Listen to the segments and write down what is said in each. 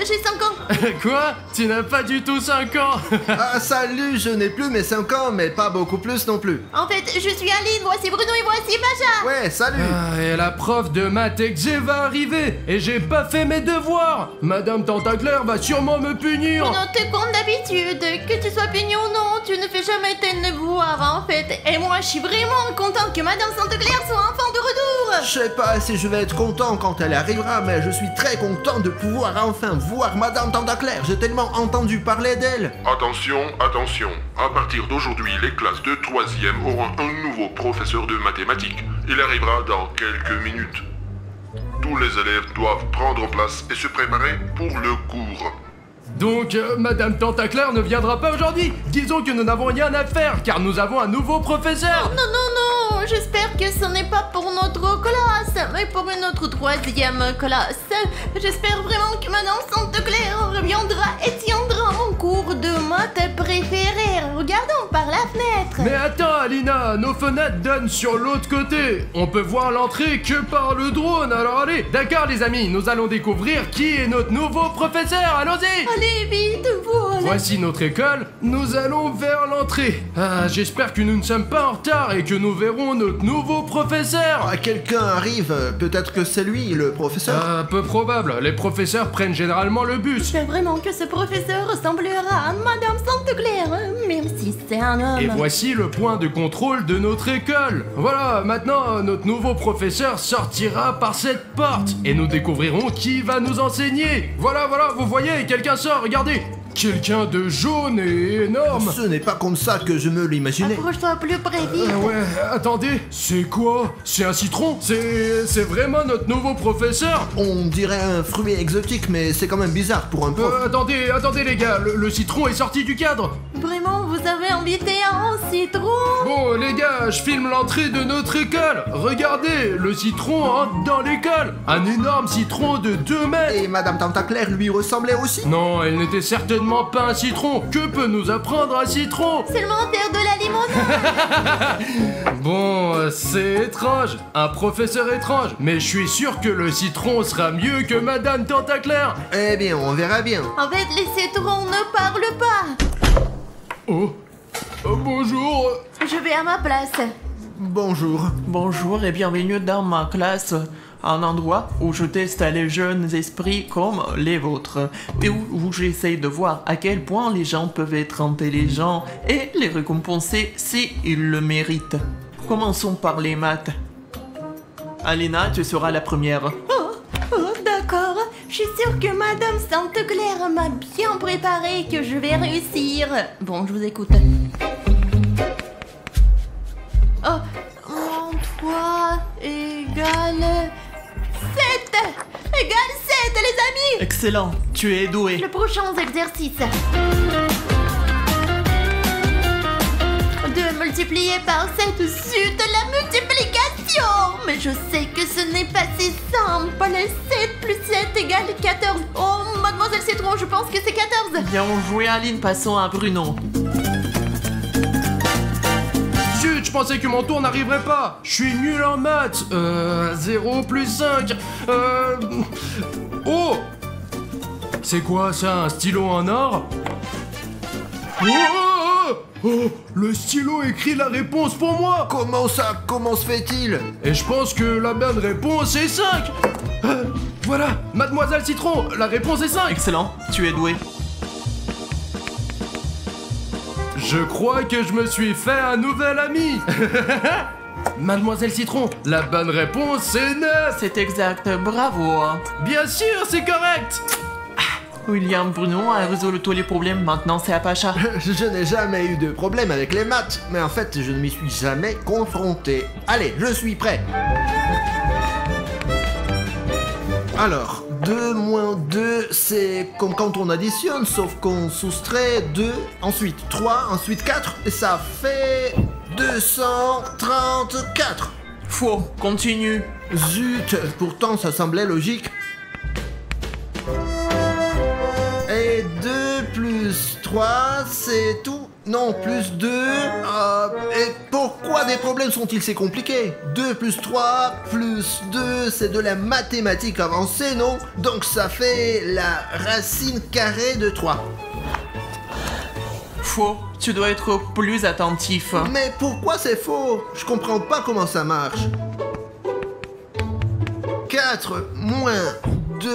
j'ai 5 ans. Quoi? Tu n'as pas du tout 5 ans. Ah salut, je n'ai plus mes 5 ans, mais pas beaucoup plus non plus. En fait, je suis Aline, voici Bruno et voici Macha. Ouais, salut. Et la prof de maths exé va arriver et j'ai pas fait mes devoirs. Madame Tentaclair va sûrement me punir. Bruno, t'es con d'habitude. Que tu sois puni ou non, tu ne fais jamais tes devoirs en fait. Et moi, je suis vraiment contente que Madame Tentaclair soit enfin de retour. Je sais pas si je vais être content quand elle arrivera, mais je suis très content de pouvoir enfin voir Madame Tentaclair. J'ai tellement entendu parler d'elle. Attention, attention. À partir d'aujourd'hui, les classes de 3e auront un nouveau professeur de mathématiques. Il arrivera dans quelques minutes. Tous les élèves doivent prendre place et se préparer pour le cours. Donc, Madame Tentaclair ne viendra pas aujourd'hui. Disons que nous n'avons rien à faire car nous avons un nouveau professeur. Non, non, non, j'espère que ce n'est pas pour notre classe, mais pour une autre 3e classe. J'espère vraiment que Madame Tentaclair reviendra et tiendra mon cours de maths préféré. Regardons par la fenêtre. Mais attends, Alina, nos fenêtres donnent sur l'autre côté. On peut voir l'entrée que par le drone, alors allez. D'accord, les amis, nous allons découvrir qui est notre nouveau professeur. Allons-y. Allez, vite, voilà. Voici notre école, nous allons vers l'entrée. Ah, j'espère que nous ne sommes pas en retard et que nous verrons notre nouveau professeur. Ah, quelqu'un arrive, peut-être que c'est lui, le professeur. Peu probable, les professeurs prennent généralement le bus. J'espère vraiment que ce professeur ressemblera à Madame Tentaclair, même si c'est un homme. Et voici le point de contrôle de notre école. Voilà, maintenant notre nouveau professeur sortira par cette porte et nous découvrirons qui va nous enseigner. Voilà, vous voyez, quelqu'un sort, regardez. Quelqu'un de jaune et énorme. Ce n'est pas comme ça que je me l'imaginais. Approche-toi plus près, vite. Ouais, attendez, c'est quoi? C'est un citron? C'est vraiment notre nouveau professeur? On dirait un fruit exotique, mais c'est quand même bizarre pour un prof. Attendez les gars, le citron est sorti du cadre. Vraiment, vous avez invité un citron? Bon les gars, je filme l'entrée de notre école. Regardez, le citron entre dans l'école. Un énorme citron de 2 mètres. Et Madame Tentaclair lui ressemblait aussi? Non, elle n'était certainement pas un citron. Que peut nous apprendre un citron? Seulement faire de la limonade. Bon, c'est étrange. Un professeur étrange. Mais je suis sûr que le citron sera mieux que Madame Tentaclair. Eh bien, on verra bien. En fait, les citrons ne parlent pas. Oh, bonjour. Je vais à ma place. Bonjour. Bonjour et bienvenue dans ma classe, un endroit où je teste les jeunes esprits comme les vôtres, et où j'essaye de voir à quel point les gens peuvent être intelligents et les récompenser si ils le méritent. Commençons par les maths. Alina, tu seras la première. Oh, d'accord. Je suis sûre que Madame Tentaclair m'a bien préparé et que je vais réussir. Bon, je vous écoute. Oh, mon 3 égale 7 égale 7, les amis. Excellent, tu es doué. Le prochain exercice. 2 multiplié par 7 suite la multiplication. Mais je sais que ce n'est pas si simple. 7 plus 7 égale 14. Oh, mademoiselle Citron, je pense que c'est 14. Bien joué Aline, passons à Bruno. Chut, je pensais que mon tour n'arriverait pas. Je suis nul en maths. 0 plus 5. Oh! C'est quoi ça, un stylo en or? Oh, le stylo écrit la réponse pour moi. Comment ça? Comment se fait-il? Et je pense que la bonne réponse est 5. Voilà, Mademoiselle Citron, la réponse est 5. Excellent, tu es doué. Je crois que je me suis fait un nouvel ami. Mademoiselle Citron, la bonne réponse c'est 9. C'est exact, bravo. Bien sûr, c'est correct. William, Bruno a résolu tous les problèmes, maintenant c'est à Pacha. Je n'ai jamais eu de problème avec les maths, mais en fait, je ne m'y suis jamais confronté. Allez, je suis prêt. Alors, 2 moins 2, c'est comme quand on additionne, sauf qu'on soustrait 2, ensuite 3, ensuite 4, et ça fait 234. Faux, continue. Zut, pourtant ça semblait logique. Et 2 plus 3, c'est tout. Non, plus 2. Et pourquoi des problèmes sont-ils si compliqués? 2 plus 3 plus 2, c'est de la mathématique avancée, non? Donc ça fait la racine carrée de 3. Faux, tu dois être plus attentif. Mais pourquoi c'est faux? Je comprends pas comment ça marche. 4 moins 2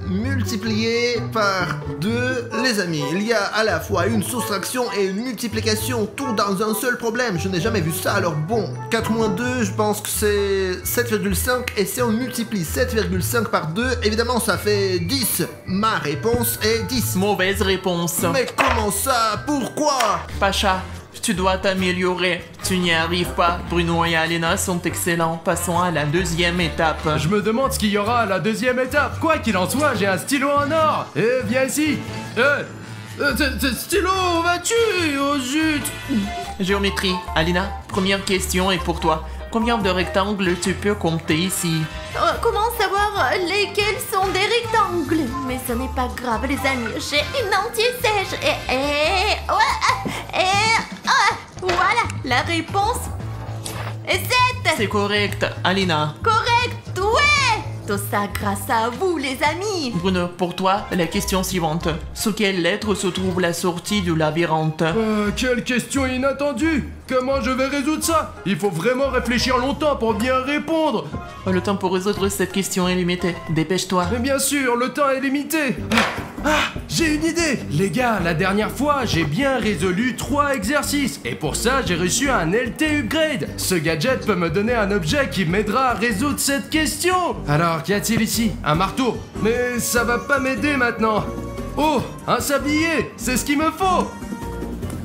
multiplié par 2, les amis. Il y a à la fois une soustraction et une multiplication, tout dans un seul problème. Je n'ai jamais vu ça, alors bon. 4 moins 2, je pense que c'est 7,5. Et si on multiplie 7,5 par 2, évidemment ça fait 10. Ma réponse est 10. Mauvaise réponse. Mais comment ça? Pourquoi? Pacha, tu dois t'améliorer. Tu n'y arrives pas. Bruno et Alena sont excellents. Passons à la deuxième étape. Je me demande ce qu'il y aura à la deuxième étape. Quoi qu'il en soit, j'ai un stylo en or. Eh, viens ici. Stylo, où vas-tu? Oh zut. Géométrie. Alena, première question est pour toi. Combien de rectangles tu peux compter ici? Comment savoir lesquels sont des rectangles? Mais ce n'est pas grave, les amis. J'ai une anti-sèche. Voilà, la réponse est 7. C'est correct, Alena. Correct, ouais. Tout ça grâce à vous, les amis. Bruno, pour toi, la question suivante. Sous quelle lettre se trouve la sortie du labyrinthe? Quelle question inattendue! Comment je vais résoudre ça? Il faut vraiment réfléchir longtemps pour bien répondre. Le temps pour résoudre cette question est limité. Dépêche-toi. Mais bien sûr, le temps est limité. J'ai une idée. Les gars, la dernière fois, j'ai bien résolu 3 exercices. Et pour ça, j'ai reçu un LT Upgrade. Ce gadget peut me donner un objet qui m'aidera à résoudre cette question. Alors, qu'y a-t-il ici? Un marteau. Mais ça va pas m'aider maintenant. Oh, un sablier. C'est ce qu'il me faut.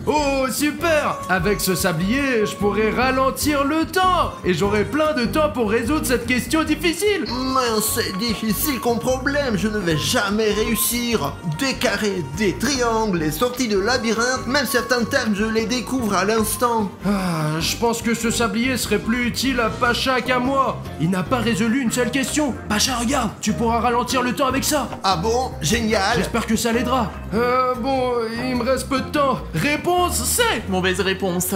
Oh, super! Avec ce sablier, je pourrais ralentir le temps! Et j'aurai plein de temps pour résoudre cette question difficile! Mais c'est difficile comme problème, je ne vais jamais réussir. Des carrés, des triangles, les sorties de labyrinthe, même certains termes je les découvre à l'instant. Je pense que ce sablier serait plus utile à Pacha qu'à moi. Il n'a pas résolu une seule question. Pacha, regarde, tu pourras ralentir le temps avec ça. Ah bon? Génial! J'espère que ça l'aidera. Bon, il me reste peu de temps. Réponse C! Mauvaise réponse.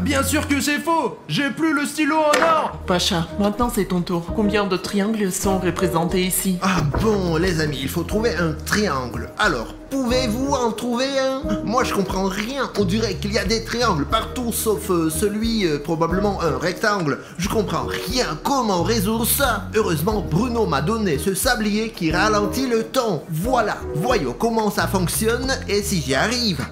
Bien sûr que c'est faux. J'ai plus le stylo en or. Pacha, maintenant c'est ton tour. Combien de triangles sont représentés ici? Ah bon, les amis, il faut trouver un triangle. Alors, pouvez-vous en trouver un? Moi, je comprends rien. On dirait qu'il y a des triangles partout, sauf celui, probablement un rectangle. Je comprends rien. Comment résoudre ça? Heureusement, Bruno m'a donné ce sablier qui ralentit le temps. Voilà, voyons comment ça fonctionne et si j'y arrive.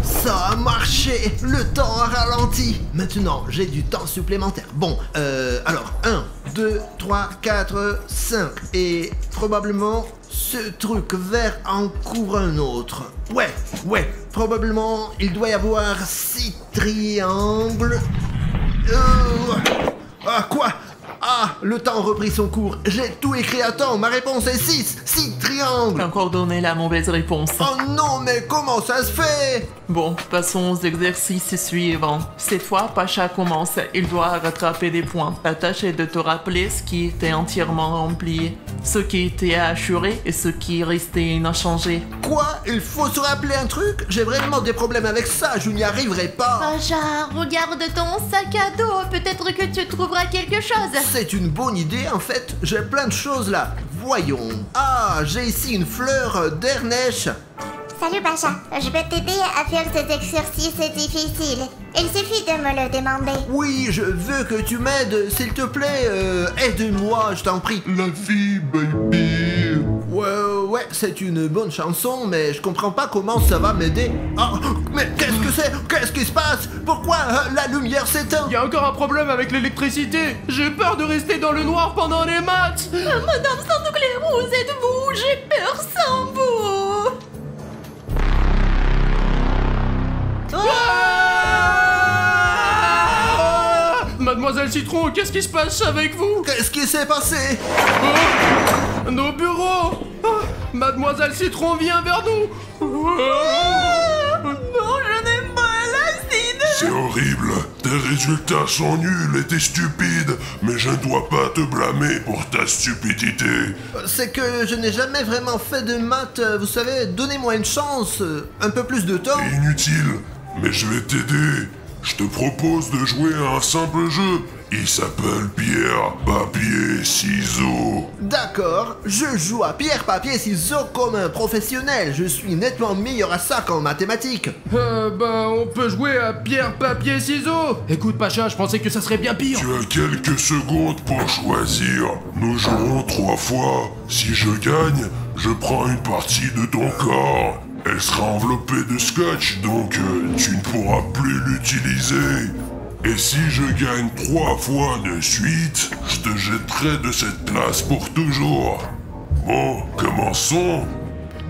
Ça a marché, le temps a ralenti. Maintenant, j'ai du temps supplémentaire. Bon, alors, 1, 2, 3, 4, 5. Et probablement, ce truc vert en couvre un autre. Ouais. Probablement, il doit y avoir 6 triangles. Quoi? Ah, le temps a repris son cours. J'ai tout écrit à temps. Ma réponse est 6. 6 triangles. Encore donné la mauvaise réponse. Oh non, mais comment ça se fait? Bon, passons aux exercices suivants. Cette fois, Pacha commence. Il doit rattraper des points. Ta tâche est de te rappeler ce qui était entièrement rempli, ce qui était assuré et ce qui restait inchangé. Quoi? Il faut se rappeler un truc? J'ai vraiment des problèmes avec ça. Je n'y arriverai pas. Pacha, regarde ton sac à dos. Peut-être que tu trouveras quelque chose. C'est une bonne idée en fait. J'ai plein de choses là. Voyons. Ah, j'ai ici une fleur d'Ernèche. Salut Pacha, je vais t'aider à faire cet exercice difficile. Il suffit de me le demander. Oui, je veux que tu m'aides, s'il te plaît. Aide-moi, je t'en prie. La vie, baby. Ouais, c'est une bonne chanson, mais je comprends pas comment ça va m'aider. Ah, mais qu'est-ce que c'est? Qu'est-ce qui se passe? Pourquoi la lumière s'éteint? Il y a encore un problème avec l'électricité. J'ai peur de rester dans le noir pendant les maths. Madame Sainte-Claire, où êtes-vous? J'ai peur sans vous. Mademoiselle Citron, qu'est-ce qui se passe avec vous? Qu'est-ce qui s'est passé? Oh, nos bureaux. Mademoiselle Citron vient vers nous. Non, je n'aime pas l'acide. C'est horrible. Tes résultats sont nuls et t'es stupide. Mais je ne dois pas te blâmer pour ta stupidité. C'est que je n'ai jamais vraiment fait de maths, vous savez, donnez-moi une chance, un peu plus de temps. Inutile, mais je vais t'aider. Je te propose de jouer à un simple jeu. Il s'appelle pierre, papier, ciseaux. D'accord, je joue à pierre, papier, ciseaux comme un professionnel. Je suis nettement meilleur à ça qu'en mathématiques. On peut jouer à pierre, papier, ciseaux. Écoute, Pacha, je pensais que ça serait bien pire. Tu as quelques secondes pour choisir. Nous jouerons 3 fois. Si je gagne, je prends une partie de ton corps. Elle sera enveloppée de scotch, donc tu ne pourras plus l'utiliser. Et si je gagne 3 fois de suite, je te jetterai de cette place pour toujours. Bon, commençons.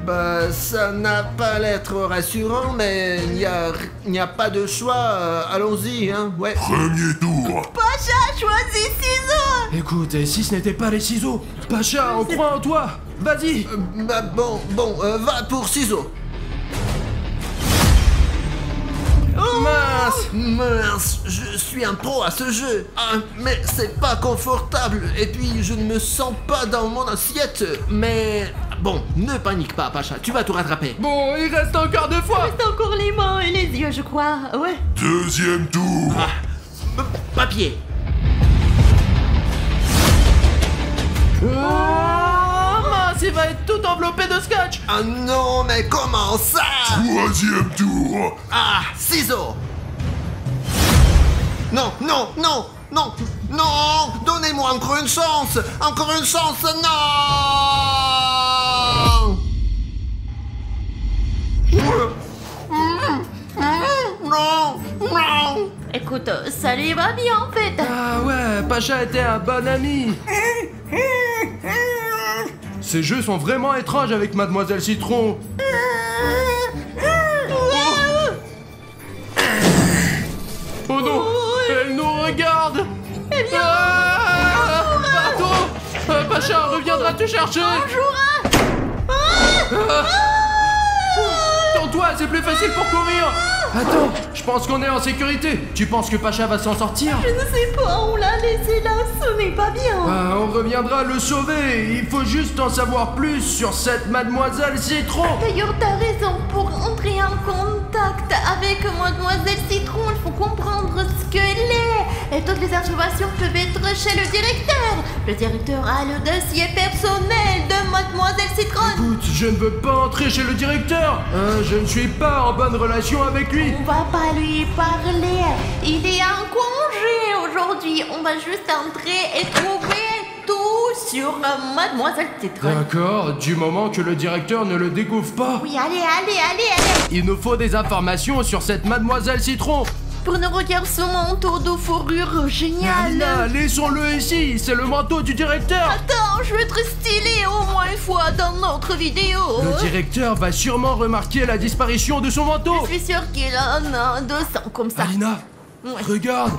Bah, ça n'a pas l'air trop rassurant, mais il n'y a pas de choix, allons-y, hein, ouais. Premier tour. Pacha, choisis ciseaux. Écoute, et si ce n'était pas les ciseaux? Pacha, on croit en toi. Vas-y. Va pour ciseaux. Mince, je suis un pro à ce jeu. Ah, mais c'est pas confortable. Et puis, je ne me sens pas dans mon assiette. Mais bon, ne panique pas, Pacha, tu vas tout rattraper. Bon, il reste encore 2 fois. C'est encore les mains et les yeux, je crois. Ouais. Deuxième tour. Papier. Oh mince, il va être tout enveloppé de scotch. Ah non, mais comment ça? Troisième tour. Ciseaux. Non, donnez-moi encore une chance, non. Non. Écoute, ça lui va bien en fait. Ah ouais, Pacha était un bon ami. Ces jeux sont vraiment étranges avec Mademoiselle Citron. Oh non, elle nous regarde. Pardon. Pacha reviendra te chercher. Tourne-toi, c'est plus facile pour courir. Attends, je pense qu'on est en sécurité. Tu penses que Pacha va s'en sortir? Je ne sais pas, on l'a laissé là, ce n'est pas bien. On reviendra le sauver. Il faut juste en savoir plus sur cette Mademoiselle Citron. D'ailleurs, t'as raison, pour entrer en contact avec Mademoiselle Citron, il faut comprendre ce qu'elle est. Et toutes les informations peuvent être chez le directeur. Le directeur a le dossier personnel de Mademoiselle Citron. Écoute, je ne veux pas entrer chez le directeur. Je ne suis pas en bonne relation avec lui. On va pas lui parler. Il est en congé aujourd'hui. On va juste entrer et trouver tout sur Mademoiselle Citron. D'accord, du moment que le directeur ne le découvre pas. Oui, allez. Il nous faut des informations sur cette Mademoiselle Citron. Pour nous regarder ce manteau de fourrure génial. Alina, laissons-le ici, c'est le manteau du directeur. Attends, je vais être stylé au moins une fois dans notre vidéo. Le directeur va sûrement remarquer la disparition de son manteau. Je suis sûr qu'il en a 200 comme ça. Alina, Ouais. regarde.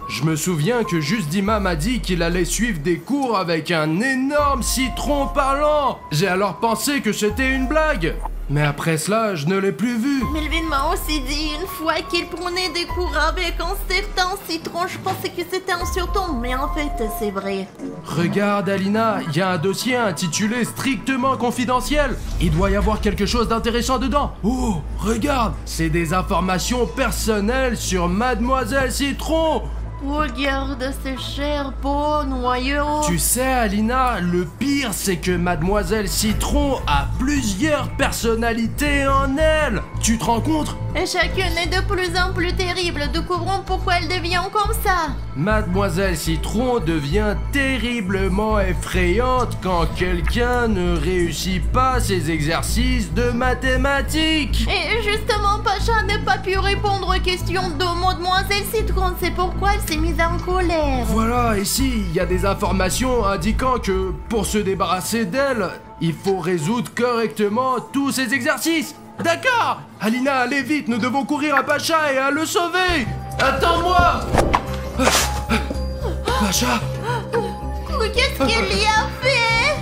Je me souviens que juste Dima m'a dit qu'il allait suivre des cours avec un énorme citron parlant. J'ai alors pensé que c'était une blague. Mais après cela, je ne l'ai plus vu. Melvin m'a aussi dit une fois qu'il prenait des cours avec un certain citron. Je pensais que c'était un surtom, mais en fait, c'est vrai. Regarde, Alina, il y a un dossier intitulé strictement confidentiel. Il doit y avoir quelque chose d'intéressant dedans. Oh, regarde, c'est des informations personnelles sur Mademoiselle Citron. Regarde ces chers beaux noyaux. Tu sais, Alina, le pire, c'est que Mademoiselle Citron a plusieurs personnalités en elle. Tu te rends compte? Et chacune est de plus en plus terrible. Découvrons pourquoi elle devient comme ça. Mademoiselle Citron devient terriblement effrayante quand quelqu'un ne réussit pas ses exercices de mathématiques. Et justement, Pacha n'a pas pu répondre aux questions de Mademoiselle Citron. C'est pourquoi elle s'est mise en colère. Voilà, ici, il y a des informations indiquant que pour se débarrasser d'elle, il faut résoudre correctement tous ces exercices. D'accord! Alina, allez vite, nous devons courir à Pacha et à le sauver! Attends-moi! Pacha, Qu'est-ce qu'elle y a fait?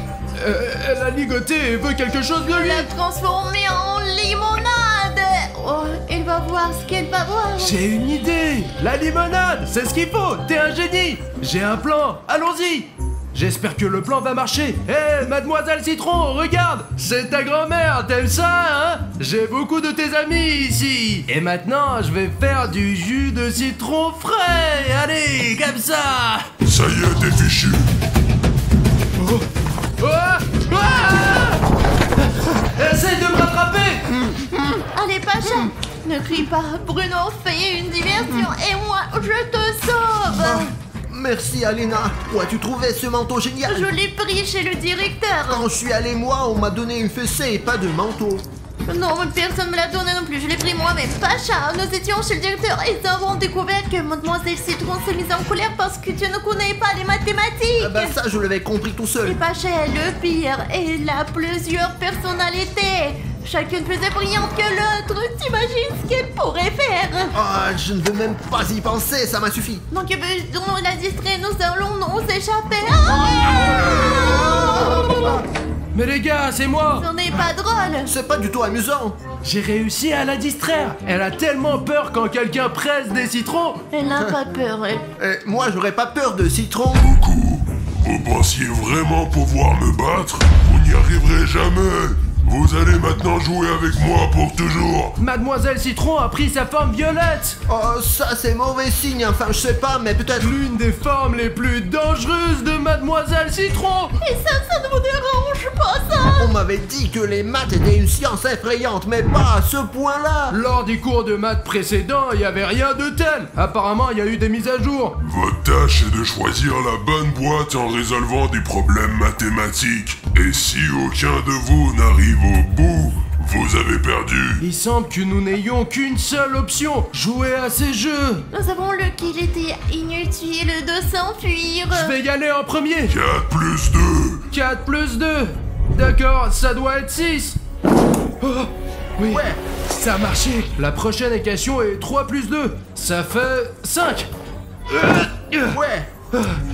elle a ligoté et veut quelque chose de lui. Elle l'a transformée en limonade. Oh, elle va voir ce qu'elle va voir. J'ai une idée. La limonade, c'est ce qu'il faut. T'es un génie. J'ai un plan. Allons-y. J'espère que le plan va marcher. Hé, mademoiselle Citron, regarde. C'est ta grand-mère. T'aimes ça, hein? J'ai beaucoup de tes amis ici. Et maintenant, je vais faire du jus de citron frais. Allez, comme ça. Ça y est, t'es fichu. Oh. Ah! Ah! Essaye de me rattraper. Allez, Pacha, ne crie pas. Bruno fait une diversion et moi, je te sauve. Merci Alina. Où as-tu trouvé ce manteau génial? Je l'ai pris chez le directeur. Quand je suis allé moi, on m'a donné une fessée et pas de manteau. Non, personne me l'a donné non plus, je l'ai pris moi-même. Pacha, nous étions chez le directeur et nous avons découvert que mademoiselle Citron s'est mise en colère parce que tu ne connais pas les mathématiques. Ah bah ça, je l'avais compris tout Et seul. Pacha est le pire, elle a plusieurs personnalités. Chacune plus brillante que l'autre. T'imagines ce qu'elle pourrait faire? Ah, je ne veux même pas y penser, ça m'a suffi. Donc, on l'a distrait, nous allons nous échapper. Mais les gars, c'est moi. Ce n'est pas drôle. C'est pas du tout amusant. J'ai réussi à la distraire. Elle a tellement peur quand quelqu'un presse des citrons. Elle n'a pas peur, elle. Moi, j'aurais pas peur de citron. Vous pensiez vraiment pouvoir me battre? Vous n'y arriverez jamais. Vous allez maintenant jouer avec moi pour toujours. Mademoiselle Citron a pris sa forme violette. Oh, ça c'est mauvais signe, enfin je sais pas, mais peut-être... L'une des formes les plus dangereuses de Mademoiselle Citron. Et ça ne vous dérange pas, ça? On m'avait dit que les maths étaient une science effrayante, mais pas à ce point-là. Lors des cours de maths précédents, il n'y avait rien de tel. Apparemment, il y a eu des mises à jour. Votre tâche est de choisir la bonne boîte en résolvant des problèmes mathématiques. Et si aucun de vous n'arrive au bout, vous avez perdu. Il semble que nous n'ayons qu'une seule option, jouer à ces jeux. Nous avons le qu'il était inutile de s'enfuir. Je vais y aller en premier. 4 plus 2. 4 plus 2. D'accord, ça doit être 6. Oh, oui, Ouais. ça a marché. La prochaine équation est 3 plus 2. Ça fait 5. Ouais,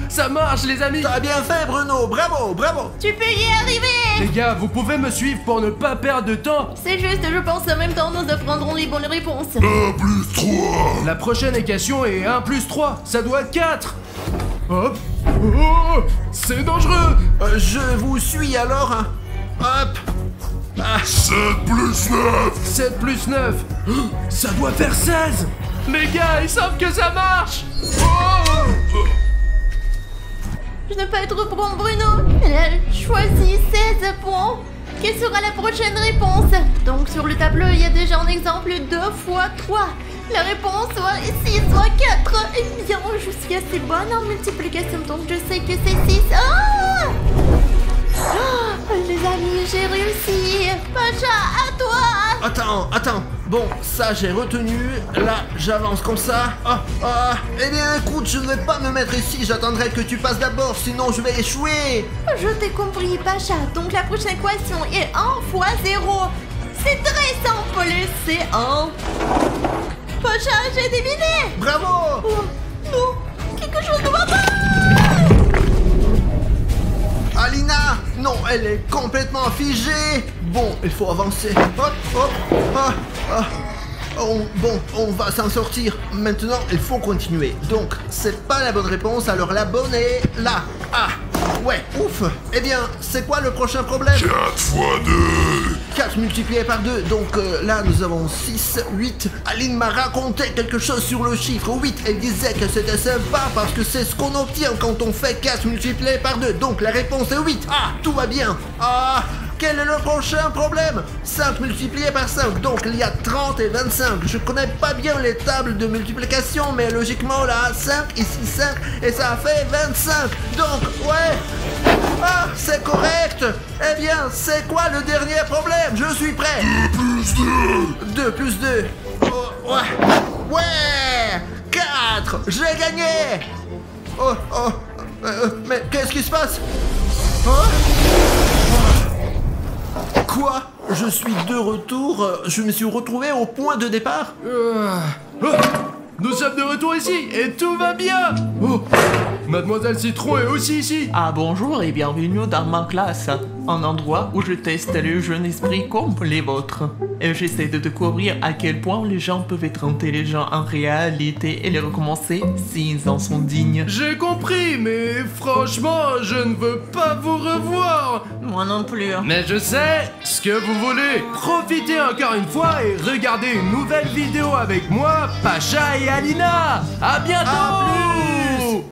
Ça marche, les amis. t'as bien fait Bruno, bravo, bravo. Tu peux y arriver. Les gars, vous pouvez me suivre pour ne pas perdre de temps. C'est juste, je pense en même temps, nous apprendrons les bonnes réponses. 1 plus 3. La prochaine équation est 1 plus 3. Ça doit être 4. Hop. Oh, c'est dangereux. Je vous suis alors, hein. Hop. 7 plus 9. 7 plus 9. Oh, ça doit faire 16. Les gars, ils savent que ça marche. Oh. Je ne peux pas être bon, Bruno. Elle a choisi 16 points. Quelle sera la prochaine réponse? Donc sur le tableau, il y a déjà un exemple 2 fois 3. La réponse soit 6 soit 4. Eh bien, je suis assez bonne en multiplication, donc je sais que c'est 6. Ah! Oh, les amis, j'ai réussi. Pacha, à toi. Attends. Bon, ça j'ai retenu. Là, j'avance comme ça. Eh bien, écoute, je ne vais pas me mettre ici. J'attendrai que tu passes d'abord, sinon je vais échouer. Je t'ai compris, Pacha. Donc la prochaine équation est 1 fois 0. C'est très simple, c'est 1. Pacha, j'ai deviné. Bravo. Oh, non, quelque chose ne va pas. Alina, non, elle est complètement figée. Bon, il faut avancer. On va s'en sortir. Maintenant, il faut continuer. Donc, c'est pas la bonne réponse, alors la bonne est là. Ah, ouais, ouf. Eh bien, c'est quoi le prochain problème? 4 fois 2. 4 multiplié par 2, donc là nous avons 6, 8. Aline m'a raconté quelque chose sur le chiffre 8. Elle disait que c'était sympa parce que c'est ce qu'on obtient quand on fait 4 multiplié par 2. Donc la réponse est 8. Ah, tout va bien. Ah, quel est le prochain problème? 5 multiplié par 5, donc il y a 30 et 25. Je connais pas bien les tables de multiplication, mais logiquement là, 5, ici 5, et ça fait 25. Donc, ouais. Ah, c'est correct. Eh bien, c'est quoi le dernier problème? Je suis prêt. 2 plus 2. 2 plus 2. Oh, ouais. Ouais. 4. J'ai gagné. Mais qu'est-ce qui se passe? Quoi? Je suis de retour. Je me suis retrouvé au point de départ. nous sommes de retour ici et tout va bien. Oh, Mademoiselle Citron est aussi ici. Ah bonjour et bienvenue dans ma classe, un endroit où je teste les jeunes esprits comme les vôtres. Et j'essaie de découvrir à quel point les gens peuvent être intelligents en réalité et les recommencer s'ils en sont dignes. J'ai compris, mais franchement, je ne veux pas vous revoir. Moi non plus. Mais je sais ce que vous voulez. Profitez encore une fois et regardez une nouvelle vidéo avec moi, Pacha et Alina. À bientôt. À plus.